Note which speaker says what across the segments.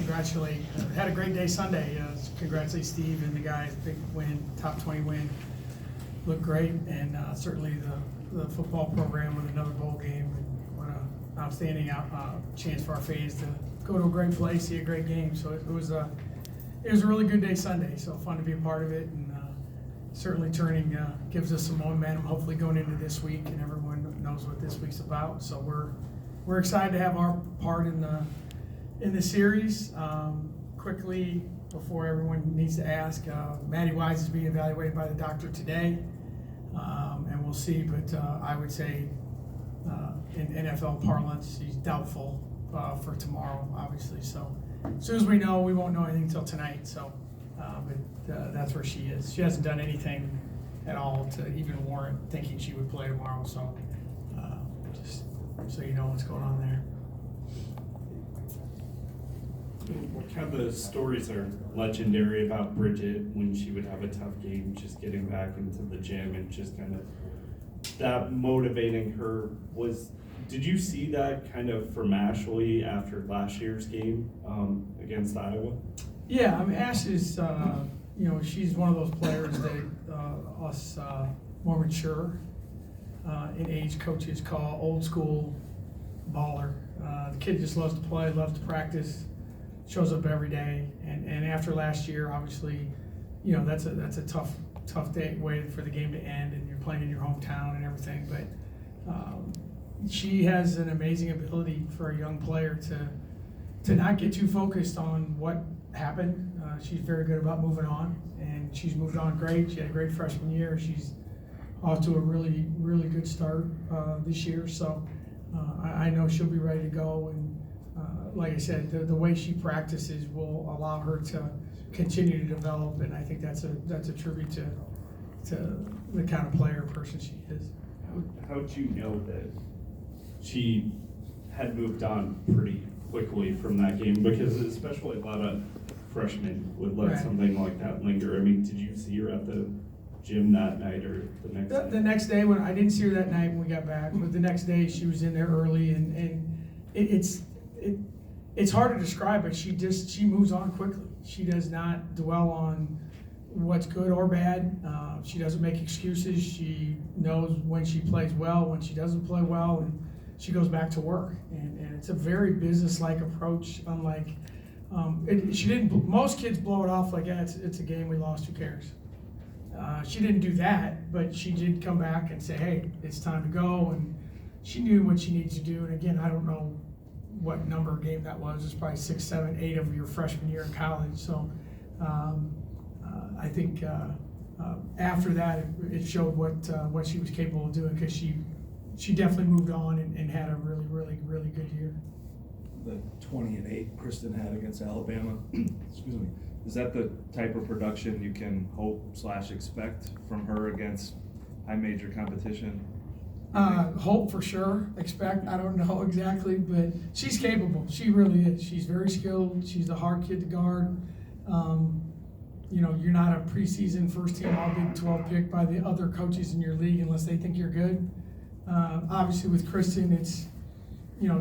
Speaker 1: congratulate. Had a great day Sunday. Congratulate Steve and the guys. Big win, top 20 win. Looked great, and certainly the football program with another bowl game. And what an outstanding chance for our fans to go to a great place, see a great game. So it was a really good day Sunday. So fun to be a part of it, and certainly turning gives us some momentum. Hopefully going into this week, and everyone knows what this week's about. So we're excited to have our part in the series. Quickly, before everyone needs to ask, Maddie Wise is being evaluated by the doctor today, and we'll see. But I would say, in NFL parlance, he's doubtful for tomorrow, obviously. So as soon as we know, we won't know anything until tonight. So, but that's where she is. She hasn't done anything at all to even warrant thinking she would play tomorrow. So, just so you know what's going on there.
Speaker 2: What kind of the stories are legendary about Bridget when she would have a tough game, just getting back into the gym and just kind of that motivating her? Did you see that kind of from Ashley after last year's game against Iowa?
Speaker 1: Yeah, I mean, Ash is, she's one of those players that us more mature in age coaches call old school baller. The kid just loves to play, loves to practice, shows up every day. And after last year, obviously, that's a tough day way for the game to end, and you're playing in your hometown and everything. But she has an amazing ability for a young player to not get too focused on what happened. She's very good about moving on, and she's moved on great. She had a great freshman year. She's off to a really, really good start this year. So I know she'll be ready to go. And like I said, the way she practices will allow her to continue to develop. And I think that's a tribute to the kind of player person she is.
Speaker 2: How did you know that she had moved on pretty quickly from that game? Because especially a lot of freshmen would let something like that linger. I mean, did you see her at the gym that night or the next day?
Speaker 1: The next day, when I didn't see her that night when we got back, but the next day she was in there early, and it's hard to describe, but she moves on quickly. She does not dwell on what's good or bad. She doesn't make excuses. She knows when she plays well, when she doesn't play well, and she goes back to work. And it's a very business-like approach, unlike she didn't. Most kids blow it off like, yeah, it's a game, we lost, who cares? She didn't do that, but she did come back and say, hey, it's time to go, and she knew what she needed to do. And again, I don't know what number game that was. It's probably 6, 7, 8 of your freshman year in college. So I think after that, it showed what she was capable of doing, because she definitely moved on and had a really, really, really good year.
Speaker 3: The 20-8 Kristen had against Alabama, excuse me, is that the type of production you can hope/expect from her against high major competition?
Speaker 1: Hope for sure, expect, I don't know exactly, but she's capable. She really is. She's very skilled. She's a hard kid to guard. You're not a preseason first team all Big 12 pick by the other coaches in your league unless they think you're good. Obviously with Kristen, it's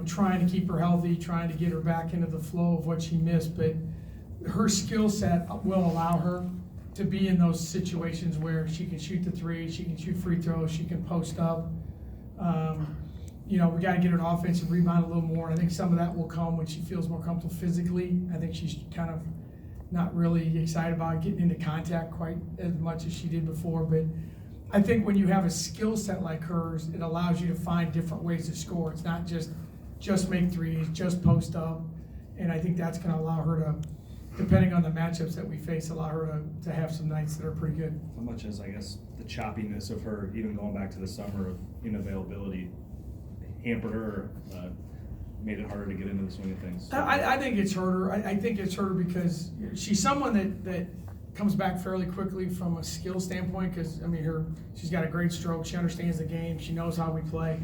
Speaker 1: trying to keep her healthy, trying to get her back into the flow of what she missed, but her skill set will allow her to be in those situations where she can shoot the three, she can shoot free throws, she can post up. We got to get her an offensive rebound a little more. I think some of that will come when she feels more comfortable physically. I think she's kind of not really excited about getting into contact quite as much as she did before, but I think when you have a skill set like hers, it allows you to find different ways to score. It's not just make threes, just post up, and I think that's going to allow her to, depending on the matchups that we face, allow her to have some nights that are pretty good.
Speaker 3: How much has, I guess, the choppiness of her, even going back to the summer of unavailability, hampered her, made it harder to get into the swing of things?
Speaker 1: I think it's hurt her. I think it's hurt her because she's someone that comes back fairly quickly from a skill standpoint, because she's got a great stroke, she understands the game, she knows how we play.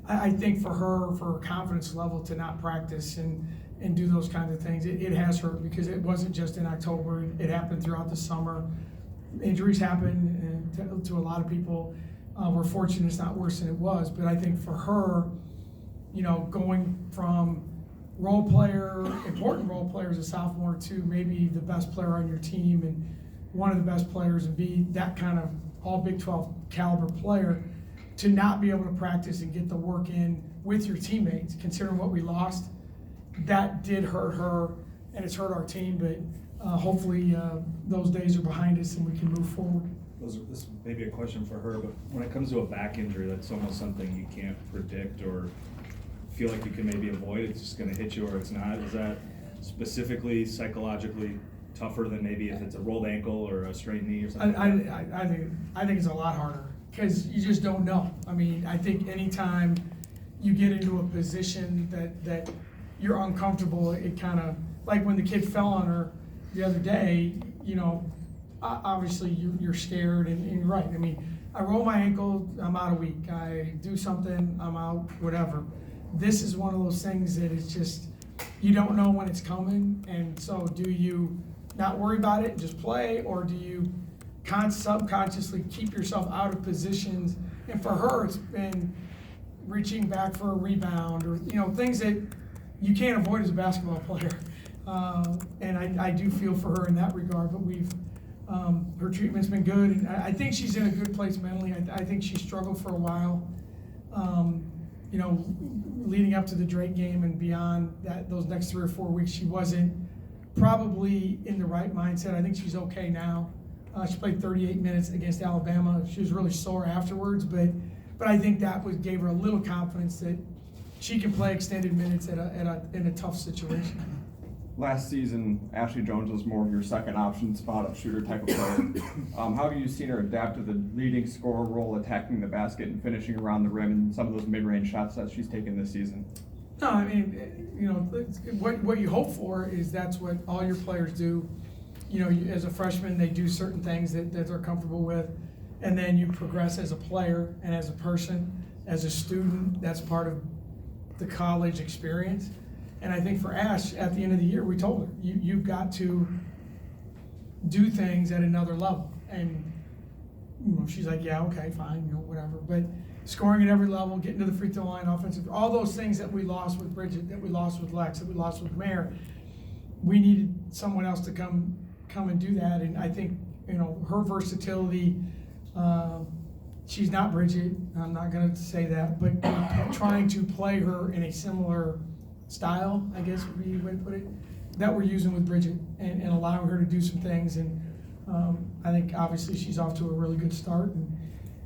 Speaker 1: I think for her confidence level to not practice and do those kinds of things, it has hurt, because it wasn't just in October, it happened throughout the summer. Injuries happen to a lot of people. We're fortunate it's not worse than it was, but I think for her, going from important role players as a sophomore to maybe the best player on your team and one of the best players and be that kind of all Big 12 caliber player, to not be able to practice and get the work in with your teammates, considering what we lost, that did hurt her and it's hurt our team, but hopefully those days are behind us and we can move forward.
Speaker 3: This may be a question for her, but when it comes to a back injury, that's almost something you can't predict or feel like you can maybe avoid. It's just gonna hit you or it's not. Is that specifically psychologically tougher than maybe if it's a rolled ankle or a strained knee or something?
Speaker 1: I think it's a lot harder because you just don't know. I mean, I think anytime you get into a position that you're uncomfortable, it kind of, like when the kid fell on her the other day, you know, obviously you're scared and you're right. I mean, I roll my ankle, I'm out a week. I do something, I'm out, whatever. This is one of those things that is just, you don't know when it's coming, and so do you not worry about it and just play, or do you subconsciously keep yourself out of positions? And for her, it's been reaching back for a rebound or, you know, things that you can't avoid as a basketball player. And I do feel for her in that regard, but her treatment's been good, and I think she's in a good place mentally. I think she struggled for a while, you know, leading up to the Drake game and beyond that, those next 3 or 4 weeks, she wasn't probably in the right mindset. I think she's okay now. She played 38 minutes against Alabama. She was really sore afterwards, but I think that gave her a little confidence that she can play extended minutes in a tough situation.
Speaker 4: Last season, Ashley Jones was more of your second option spot-up shooter type of player. How have you seen her adapt to the leading scorer role, attacking the basket and finishing around the rim, and some of those mid-range shots that she's taken this season?
Speaker 1: No, I mean, you know, what you hope for is that's what all your players do. You know, as a freshman, they do certain things that they're comfortable with, and then you progress as a player and as a person, as a student. That's part of the college experience. And I think for Ash, at the end of the year, we told her, you've got to do things at another level. And you know, she's like, yeah, okay, fine, you know, whatever. But scoring at every level, getting to the free throw line, offensive, all those things that we lost with Bridget, that we lost with Lex, that we lost with Mare, we needed someone else to come and do that. And I think, you know, her versatility, she's not Bridget, I'm not gonna say that, but trying to play her in a similar style, I guess would be the way to put it, that we're using with Bridget and allowing her to do some things. And I think obviously she's off to a really good start, and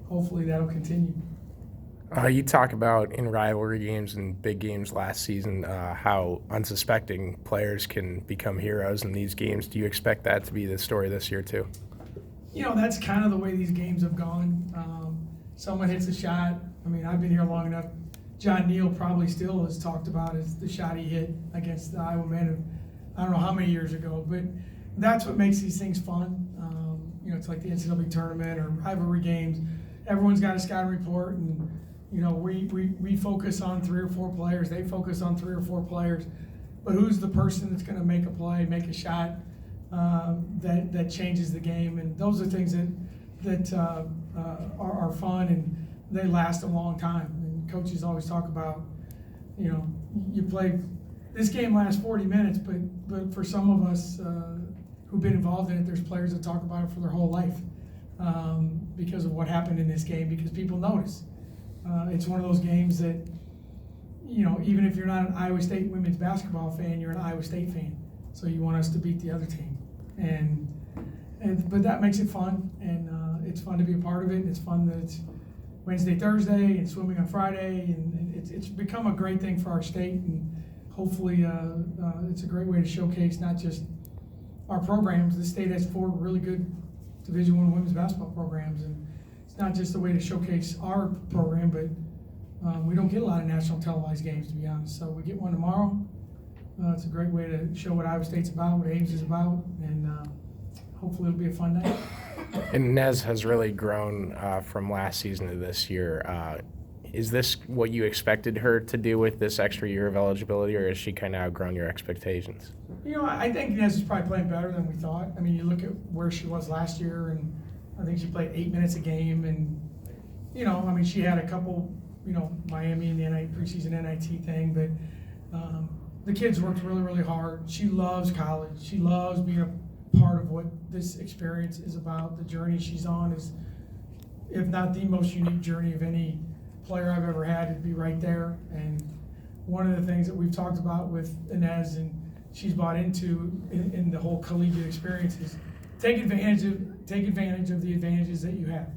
Speaker 1: hopefully that'll continue.
Speaker 5: You talk about in rivalry games and big games last season how unsuspecting players can become heroes in these games. Do you expect that to be the story this year too?
Speaker 1: You know, that's kind of the way these games have gone. Someone hits a shot. I mean, I've been here long enough. John Neal probably still has talked about is the shot he hit against the Iowa men, I don't know how many years ago, but that's what makes these things fun. You know, it's like the NCAA tournament or rivalry games. Everyone's got a scouting report, and you know, we focus on 3 or 4 players. They focus on 3 or 4 players, but who's the person that's going to make a play, make a shot that changes the game? And those are things that are fun, and they last a long time. And coaches always talk about, you know, you play, this game lasts 40 minutes, but for some of us who've been involved in it, there's players that talk about it for their whole life because of what happened in this game, because people notice. It's one of those games that, you know, even if you're not an Iowa State women's basketball fan, you're an Iowa State fan. So you want us to beat the other team. But that makes it fun, and it's fun to be a part of it. It's fun that it's Wednesday, Thursday, and swimming on Friday, and it's become a great thing for our state, and hopefully it's a great way to showcase not just our programs. The state has 4 really good Division I women's basketball programs, and it's not just a way to showcase our program, but we don't get a lot of national televised games, to be honest. So we get one tomorrow. It's a great way to show what Iowa State's about, what Ames is about, and hopefully it'll be a fun night.
Speaker 5: And Nez has really grown from last season to this year. Is this what you expected her to do with this extra year of eligibility, or has she kind of outgrown your expectations?
Speaker 1: You know, I think Nez is probably playing better than we thought. I mean, you look at where she was last year, and I think she played 8 minutes a game, and, you know, I mean, she had a couple, you know, Miami and the preseason NIT thing, but the kids worked really, really hard. She loves college. She loves being a part of what this experience is about. The journey she's on is, if not the most unique journey of any player I've ever had, it'd be right there. And one of the things that we've talked about with Inez and she's bought into in the whole collegiate experience is take advantage of the advantages that you have.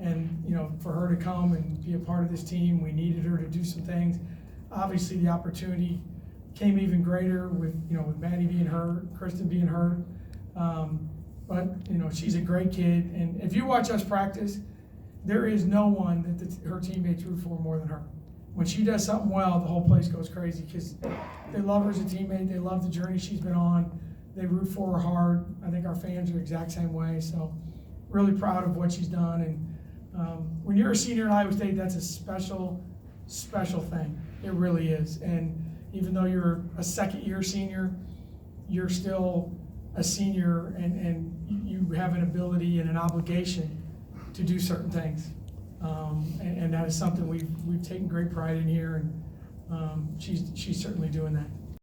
Speaker 1: And, you know, for her to come and be a part of this team, we needed her to do some things. Obviously, the opportunity came even greater with, you know, with Maddie being hurt, Kristen being hurt. But, you know, she's a great kid. And if you watch us practice, there is no one that her teammates root for more than her. When she does something well, the whole place goes crazy because they love her as a teammate. They love the journey she's been on. They root for her hard. I think our fans are the exact same way. So really proud of what she's done. And when you're a senior at Iowa State, that's a special, special thing. It really is. And even though you're a second-year senior, you're still a senior, and you have an ability and an obligation to do certain things. And that is something we've taken great pride in here, and she's certainly doing that.